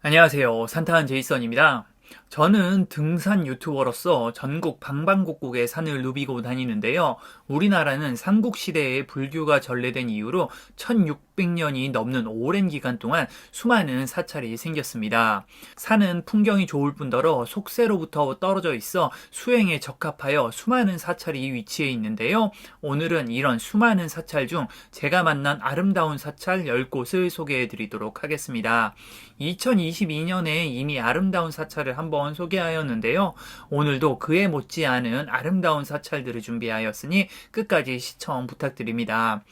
안녕하세요. 산타한 제이선입니다. 저는 등산 유튜버로서 전국 방방곡곡에 산을 누비고 다니는데요. 우리나라는 삼국시대에 불교가 전래된 이후로 1600년이 넘는 오랜 기간 동안 수많은 사찰이 생겼습니다. 산은 풍경이 좋을 뿐더러 속세로부터 떨어져 있어 수행에 적합하여 수많은 사찰이 위치해 있는데요. 오늘은 이런 수많은 사찰 중 제가 만난 아름다운 사찰 10곳을 소개해 드리도록 하겠습니다. 2022년에 이미 아름다운 사찰을 한번 소개하였는데요. 오늘도 그에 못지않은 아름다운 사찰들을 준비하였으니 끝까지 시청 부탁드립니다.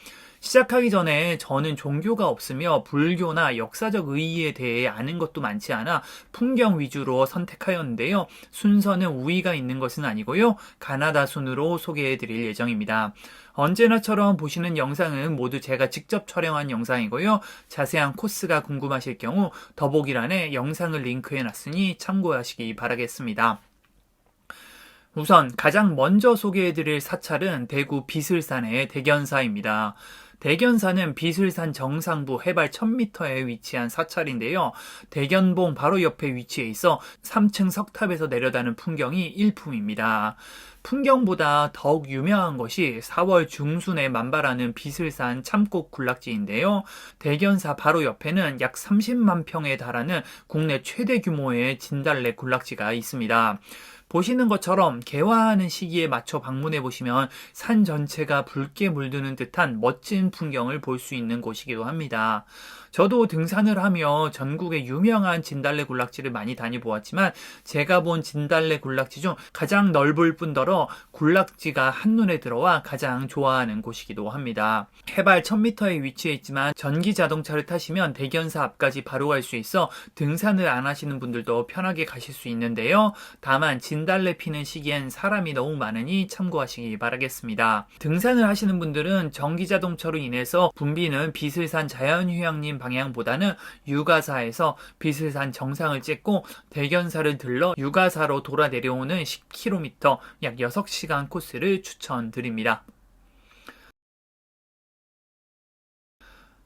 시작하기 전에 저는 종교가 없으며 불교나 역사적 의의에 대해 아는 것도 많지 않아 풍경 위주로 선택하였는데요. 순서는 우위가 있는 것은 아니고요. 가나다 순으로 소개해 드릴 예정입니다. 언제나처럼 보시는 영상은 모두 제가 직접 촬영한 영상이고요. 자세한 코스가 궁금하실 경우 더보기란에 영상을 링크해 놨으니 참고하시기 바라겠습니다. 우선 가장 먼저 소개해드릴 사찰은 대구 비슬산의 대견사입니다. 대견사는 비슬산 정상부 해발 1000m에 위치한 사찰인데요. 대견봉 바로 옆에 위치해 있어 3층 석탑에서 내려다는 풍경이 일품입니다. 풍경보다 더욱 유명한 것이 4월 중순에 만발하는 비슬산 참꽃 군락지인데요. 대견사 바로 옆에는 약 30만 평에 달하는 국내 최대 규모의 진달래 군락지가 있습니다. 보시는 것처럼 개화하는 시기에 맞춰 방문해 보시면 산 전체가 붉게 물드는 듯한 멋진 풍경을 볼 수 있는 곳이기도 합니다. 저도 등산을 하며 전국의 유명한 진달래 군락지를 많이 다녀보았지만 제가 본 진달래 군락지 중 가장 넓을 뿐더러 군락지가 한눈에 들어와 가장 좋아하는 곳이기도 합니다. 해발 1000m에 위치해 있지만 전기 자동차를 타시면 대견사 앞까지 바로 갈 수 있어 등산을 안 하시는 분들도 편하게 가실 수 있는데요. 다만 진달래 피는 시기엔 사람이 너무 많으니 참고하시기 바라겠습니다. 등산을 하시는 분들은 전기 자동차로 인해서 붐비는 비슬산 자연휴양림 방향보다는 유가사에서 비슬산 정상을 찍고 대견사를 들러 유가사로 돌아 내려오는 10km 약 6시간 코스를 추천드립니다.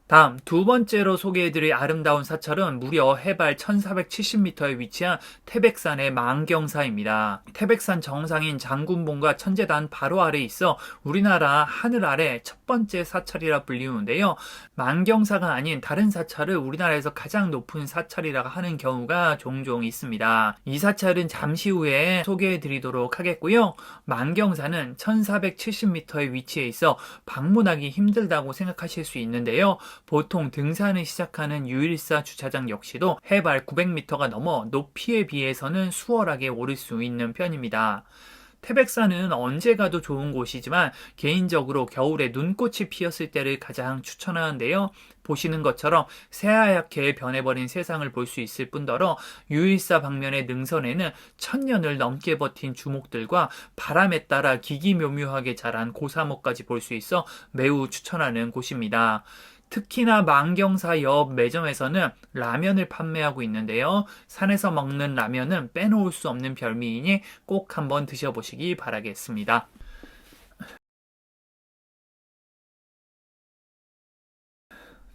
다음 두 번째로 소개해드릴 아름다운 사찰은 무려 해발 1470m에 위치한 태백산의 만경사입니다. 태백산 정상인 장군봉과 천재단 바로 아래에 있어 우리나라 하늘 아래 첫 번째 사찰이라 불리우는데요. 만경사가 아닌 다른 사찰을 우리나라에서 가장 높은 사찰이라 하는 경우가 종종 있습니다. 이 사찰은 잠시 후에 소개해드리도록 하겠고요. 만경사는 1470m에 위치해 있어 방문하기 힘들다고 생각하실 수 있는데요. 보통 등산을 시작하는 유일사 주차장 역시도 해발 900m가 넘어 높이에 비해서는 수월하게 오를 수 있는 편입니다. 태백산은 언제 가도 좋은 곳이지만 개인적으로 겨울에 눈꽃이 피었을 때를 가장 추천하는데요. 보시는 것처럼 새하얗게 변해버린 세상을 볼 수 있을 뿐더러 유일사 방면의 능선에는 1000년을 넘게 버틴 주목들과 바람에 따라 기기묘묘하게 자란 고사목까지 볼 수 있어 매우 추천하는 곳입니다. 특히나 만경사 옆 매점에서는 라면을 판매하고 있는데요. 산에서 먹는 라면은 빼놓을 수 없는 별미이니 꼭 한번 드셔보시기 바라겠습니다.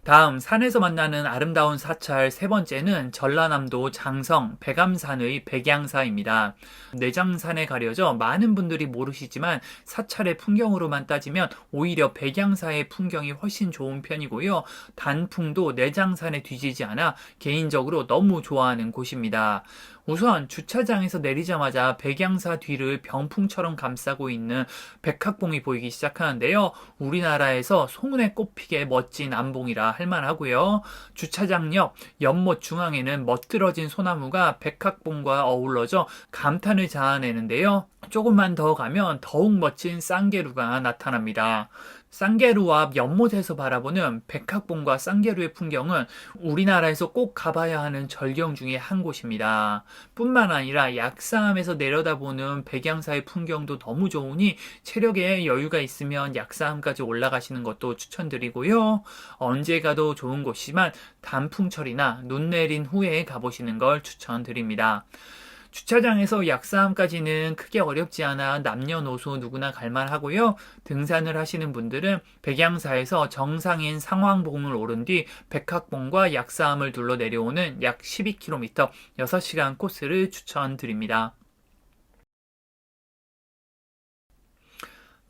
다음 산에서 만나는 아름다운 사찰 세 번째는 전라남도 장성 백암산의 백양사입니다. 내장산에 가려져 많은 분들이 모르시지만 사찰의 풍경으로만 따지면 오히려 백양사의 풍경이 훨씬 좋은 편이고요. 단풍도 내장산에 뒤지지 않아 개인적으로 너무 좋아하는 곳입니다. 우선 주차장에서 내리자마자 백양사 뒤를 병풍처럼 감싸고 있는 백학봉이 보이기 시작하는데요. 우리나라에서 소문에 꼽히게 멋진 안봉이라 할만하고요. 주차장 옆 연못 중앙에는 멋들어진 소나무가 백학봉과 어우러져 감탄을 자아내는데요. 조금만 더 가면 더욱 멋진 쌍계루가 나타납니다. 쌍계루 앞 연못에서 바라보는 백학봉과 쌍계루의 풍경은 우리나라에서 꼭 가봐야 하는 절경 중에 한 곳입니다. 뿐만 아니라 약사암에서 내려다보는 백양사의 풍경도 너무 좋으니 체력에 여유가 있으면 약사암까지 올라가시는 것도 추천드리고요. 언제 가도 좋은 곳이지만 단풍철이나 눈 내린 후에 가보시는 걸 추천드립니다. 주차장에서 약사함까지는 크게 어렵지 않아 남녀노소 누구나 갈만하고요. 등산을 하시는 분들은 백양사에서 정상인 상황봉을 오른 뒤 백학봉과 약사함을 둘러 내려오는 약 12km 6시간 코스를 추천드립니다.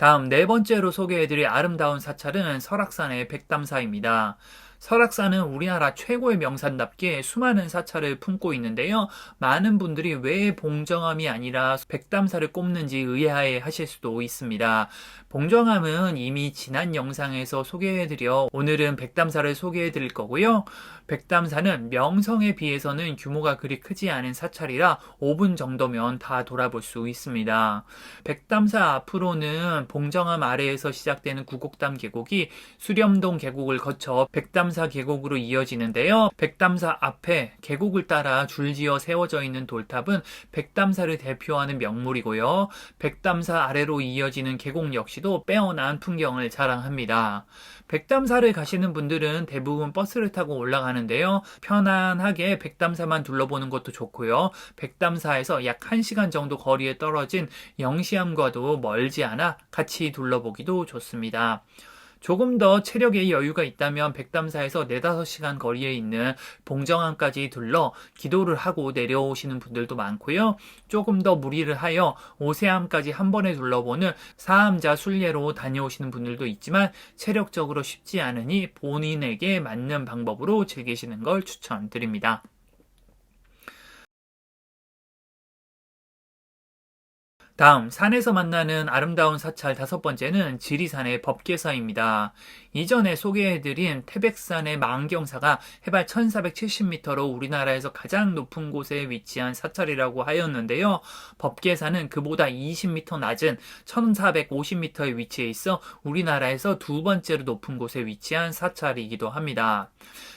다음 네 번째로 소개해드릴 아름다운 사찰은 설악산의 백담사입니다. 설악산은 우리나라 최고의 명산답게 수많은 사찰을 품고 있는데요. 많은 분들이 왜 봉정암이 아니라 백담사를 꼽는지 의아해 하실 수도 있습니다. 봉정암은 이미 지난 영상에서 소개해드려 오늘은 백담사를 소개해드릴 거고요. 백담사는 명성에 비해서는 규모가 그리 크지 않은 사찰이라 5분 정도면 다 돌아볼 수 있습니다. 백담사 앞으로는 봉정암 아래에서 시작되는 구곡담 계곡이 수렴동 계곡을 거쳐 백담사 계곡으로 이어지는데요. 백담사 앞에 계곡을 따라 줄지어 세워져 있는 돌탑은 백담사를 대표하는 명물이고요. 백담사 아래로 이어지는 계곡 역시도 빼어난 풍경을 자랑합니다. 백담사를 가시는 분들은 대부분 버스를 타고 올라가는데요. 편안하게 백담사만 둘러보는 것도 좋고요. 백담사에서 약 1시간 정도 거리에 떨어진 영시암과도 멀지 않아 같이 둘러보기도 좋습니다. 조금 더 체력에 여유가 있다면 백담사에서 4-5시간 거리에 있는 봉정암까지 둘러 기도를 하고 내려오시는 분들도 많고요. 조금 더 무리를 하여 오세암까지 한 번에 둘러보는 사암자 순례로 다녀오시는 분들도 있지만 체력적으로 쉽지 않으니 본인에게 맞는 방법으로 즐기시는 걸 추천드립니다. 다음 산에서 만나는 아름다운 사찰 5번째는 지리산의 법계사입니다. 이전에 소개해드린 태백산의 망경사가 해발 1470m로 우리나라에서 가장 높은 곳에 위치한 사찰이라고 하였는데요. 법계사는 그보다 20m 낮은 1450m의 위치에 있어 우리나라에서 두 번째로 높은 곳에 위치한 사찰이기도 합니다.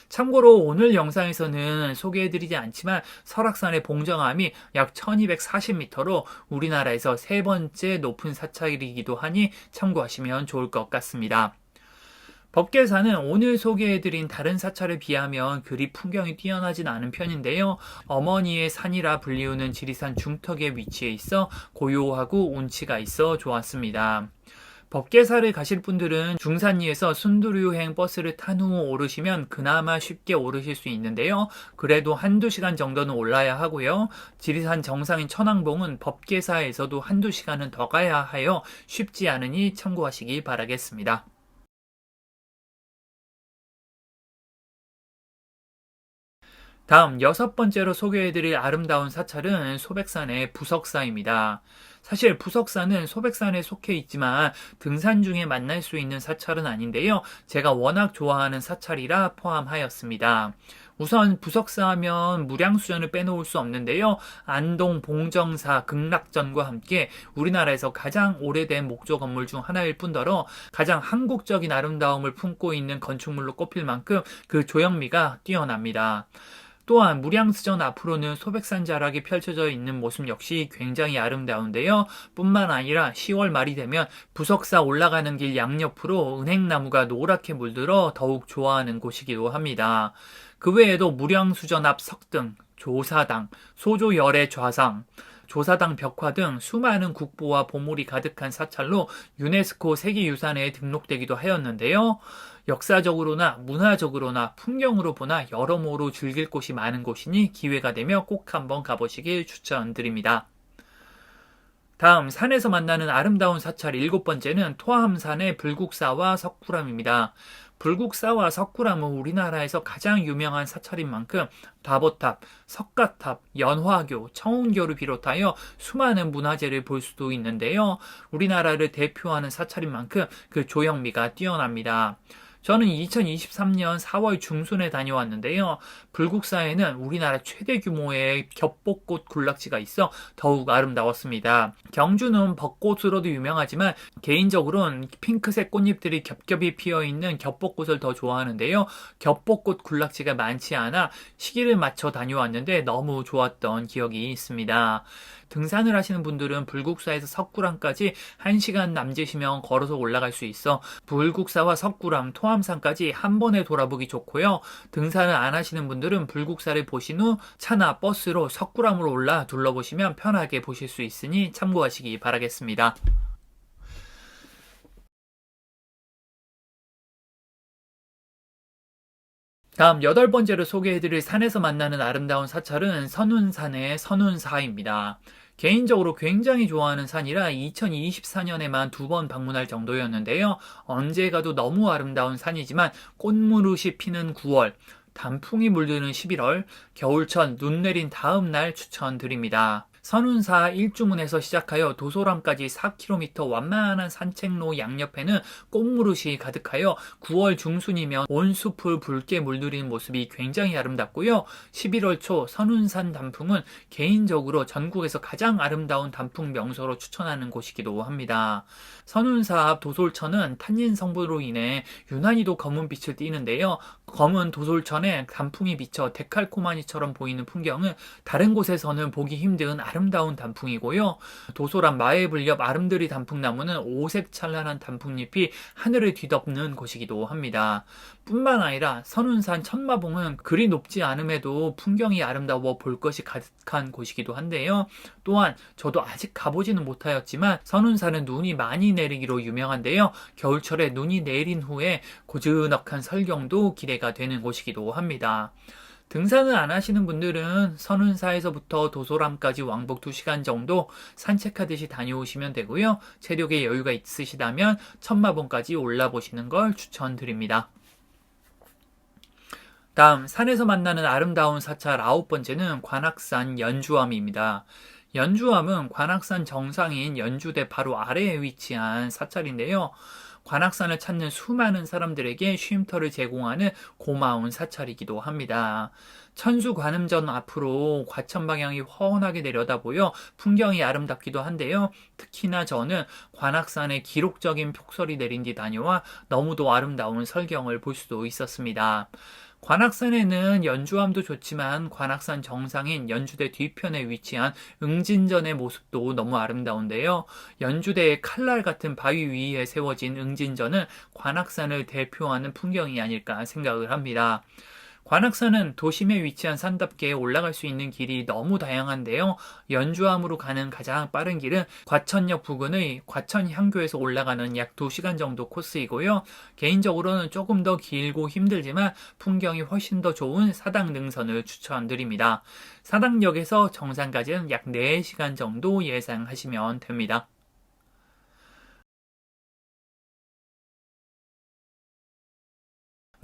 참고로 오늘 영상에서는 소개해드리지 않지만 설악산의 봉정암이 약 1240m로 우리나라에서 세 번째 높은 사찰이기도 하니 참고하시면 좋을 것 같습니다. 법계사는 오늘 소개해드린 다른 사찰에 비하면 그리 풍경이 뛰어나진 않은 편인데요. 어머니의 산이라 불리우는 지리산 중턱에 위치해 있어 고요하고 운치가 있어 좋았습니다. 법계사를 가실 분들은 중산리에서 순두류행 버스를 탄 후 오르시면 그나마 쉽게 오르실 수 있는데요. 그래도 1-2시간 정도는 올라야 하고요. 지리산 정상인 천왕봉은 법계사에서도 1-2시간은 더 가야 하여 쉽지 않으니 참고하시기 바라겠습니다. 다음 6번째로 소개해드릴 아름다운 사찰은 소백산의 부석사입니다. 사실 부석사는 소백산에 속해 있지만 등산 중에 만날 수 있는 사찰은 아닌데요. 제가 워낙 좋아하는 사찰이라 포함하였습니다. 우선 부석사 하면 무량수전을 빼놓을 수 없는데요. 안동 봉정사 극락전과 함께 우리나라에서 가장 오래된 목조 건물 중 하나일 뿐더러 가장 한국적인 아름다움을 품고 있는 건축물로 꼽힐 만큼 그 조형미가 뛰어납니다. 또한 무량수전 앞으로는 소백산 자락이 펼쳐져 있는 모습 역시 굉장히 아름다운데요. 뿐만 아니라 10월 말이 되면 부석사 올라가는 길 양옆으로 은행나무가 노랗게 물들어 더욱 좋아하는 곳이기도 합니다. 그 외에도 무량수전 앞 석등, 조사당, 소조열의 좌상, 조사당 벽화 등 수많은 국보와 보물이 가득한 사찰로 유네스코 세계유산에 등록되기도 하였는데요. 역사적으로나 문화적으로나 풍경으로 보나 여러모로 즐길 곳이 많은 곳이니 기회가 되면 꼭 한번 가보시길 추천드립니다. 다음 산에서 만나는 아름다운 사찰 7번째는 토암산의 불국사와 석굴암입니다. 불국사와 석굴암은 우리나라에서 가장 유명한 사찰인 만큼 다보탑, 석가탑, 연화교, 청운교를 비롯하여 수많은 문화재를 볼 수도 있는데요. 우리나라를 대표하는 사찰인 만큼 그 조형미가 뛰어납니다. 저는 2023년 4월 중순에 다녀왔는데요. 불국사에는 우리나라 최대 규모의 겹벚꽃 군락지가 있어 더욱 아름다웠습니다. 경주는 벚꽃으로도 유명하지만 개인적으로는 핑크색 꽃잎들이 겹겹이 피어있는 겹벚꽃을 더 좋아하는데요. 겹벚꽃 군락지가 많지 않아 시기를 맞춰 다녀왔는데 너무 좋았던 기억이 있습니다. 등산을 하시는 분들은 불국사에서 석굴암까지 1시간 남짓이면 걸어서 올라갈 수 있어 불국사와 석굴암, 토암 서암산까지 한 번에 돌아보기 좋고요. 등산을 안 하시는 분들은 불국사를 보신 후 차나 버스로 석굴암으로 올라 둘러보시면 편하게 보실 수 있으니 참고하시기 바라겠습니다. 다음 8번째로 소개해드릴 산에서 만나는 아름다운 사찰은 선운산의 선운사입니다. 개인적으로 굉장히 좋아하는 산이라 2024년에만 2번 방문할 정도였는데요. 언제 가도 너무 아름다운 산이지만 꽃무릇이 피는 9월, 단풍이 물드는 11월, 겨울철 눈 내린 다음 날 추천드립니다. 선운사 일주문에서 시작하여 도소람까지 4km 완만한 산책로 양옆에는 꽃무릇이 가득하여 9월 중순이면 온 숲을 붉게 물들이는 모습이 굉장히 아름답고요. 11월 초 선운산 단풍은 개인적으로 전국에서 가장 아름다운 단풍 명소로 추천하는 곳이기도 합니다. 선운사 앞 도솔천은 탄닌 성분으로 인해 유난히도 검은 빛을 띠는데요. 검은 도솔천에 단풍이 비쳐 데칼코마니처럼 보이는 풍경은 다른 곳에서는 보기 힘든 아름다운 단풍이고요. 도소람 마애불 옆 아름드리 단풍나무는 오색 찬란한 단풍잎이 하늘을 뒤덮는 곳이기도 합니다. 뿐만 아니라 선운산 천마봉은 그리 높지 않음에도 풍경이 아름다워 볼 것이 가득한 곳이기도 한데요. 또한 저도 아직 가보지는 못하였지만 선운산은 눈이 많이 내리기로 유명한데요. 겨울철에 눈이 내린 후에 고즈넉한 설경도 기대가 되는 곳이기도 합니다. 등산을 안 하시는 분들은 선운사에서부터 도소람까지 왕복 2시간 정도 산책하듯이 다녀오시면 되고요. 체력에 여유가 있으시다면 천마봉까지 올라보시는 걸 추천드립니다. 다음 산에서 만나는 아름다운 사찰 9번째는 관악산 연주암입니다. 연주암은 관악산 정상인 연주대 바로 아래에 위치한 사찰인데요. 관악산을 찾는 수많은 사람들에게 쉼터를 제공하는 고마운 사찰이기도 합니다. 천수관음전 앞으로 과천 방향이 훤하게 내려다보여 풍경이 아름답기도 한데요. 특히나 저는 관악산에 기록적인 폭설이 내린 뒤 다녀와 너무도 아름다운 설경을 볼 수도 있었습니다. 관악산에는 연주암도 좋지만 관악산 정상인 연주대 뒤편에 위치한 응진전의 모습도 너무 아름다운데요. 연주대의 칼날 같은 바위 위에 세워진 응진전은 관악산을 대표하는 풍경이 아닐까 생각을 합니다. 관악산은 도심에 위치한 산답게 올라갈 수 있는 길이 너무 다양한데요. 연주암으로 가는 가장 빠른 길은 과천역 부근의 과천향교에서 올라가는 약 2시간 정도 코스이고요. 개인적으로는 조금 더 길고 힘들지만 풍경이 훨씬 더 좋은 사당 능선을 추천드립니다. 사당역에서 정상까지는 약 4시간 정도 예상하시면 됩니다.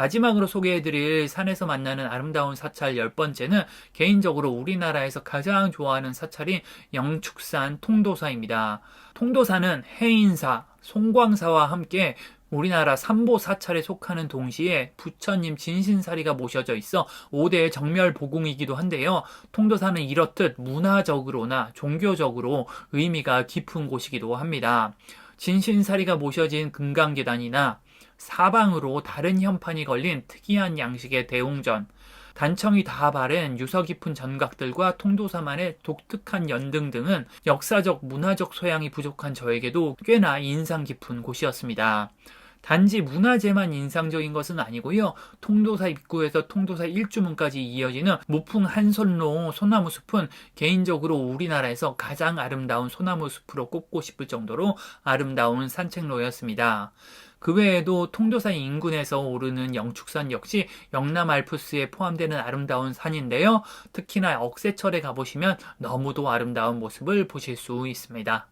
마지막으로 소개해드릴 산에서 만나는 아름다운 사찰 10번째는 개인적으로 우리나라에서 가장 좋아하는 사찰인 영축산 통도사입니다. 통도사는 해인사, 송광사와 함께 우리나라 삼보 사찰에 속하는 동시에 부처님 진신사리가 모셔져 있어 5대 정멸보궁이기도 한데요. 통도사는 이렇듯 문화적으로나 종교적으로 의미가 깊은 곳이기도 합니다. 진신사리가 모셔진 금강계단이나 사방으로 다른 현판이 걸린 특이한 양식의 대웅전, 단청이 다 바른 유서 깊은 전각들과 통도사만의 독특한 연등 등은 역사적, 문화적 소양이 부족한 저에게도 꽤나 인상 깊은 곳이었습니다. 단지 문화재만 인상적인 것은 아니고요. 통도사 입구에서 통도사 일주문까지 이어지는 무풍 한솔로 소나무 숲은 개인적으로 우리나라에서 가장 아름다운 소나무 숲으로 꼽고 싶을 정도로 아름다운 산책로였습니다. 그 외에도 통도사 인근에서 오르는 영축산 역시 영남 알프스에 포함되는 아름다운 산인데요. 특히나 억새철에 가보시면 너무도 아름다운 모습을 보실 수 있습니다.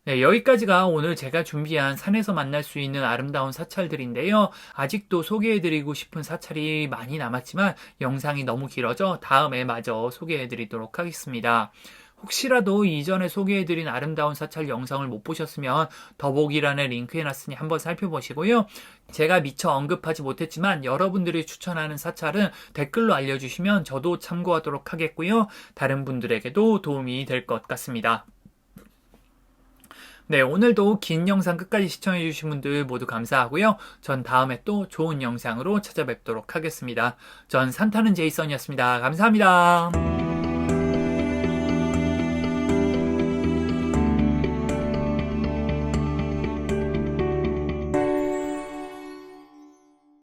네, 여기까지가 오늘 제가 준비한 산에서 만날 수 있는 아름다운 사찰들인데요. 아직도 소개해드리고 싶은 사찰이 많이 남았지만 영상이 너무 길어져 다음에 마저 소개해드리도록 하겠습니다. 혹시라도 이전에 소개해드린 아름다운 사찰 영상을 못 보셨으면 더보기란에 링크해놨으니 한번 살펴보시고요. 제가 미처 언급하지 못했지만 여러분들이 추천하는 사찰은 댓글로 알려주시면 저도 참고하도록 하겠고요. 다른 분들에게도 도움이 될 것 같습니다. 네, 오늘도 긴 영상 끝까지 시청해주신 분들 모두 감사하고요. 전 다음에 또 좋은 영상으로 찾아뵙도록 하겠습니다. 전 산타는 제이슨이었습니다. 감사합니다.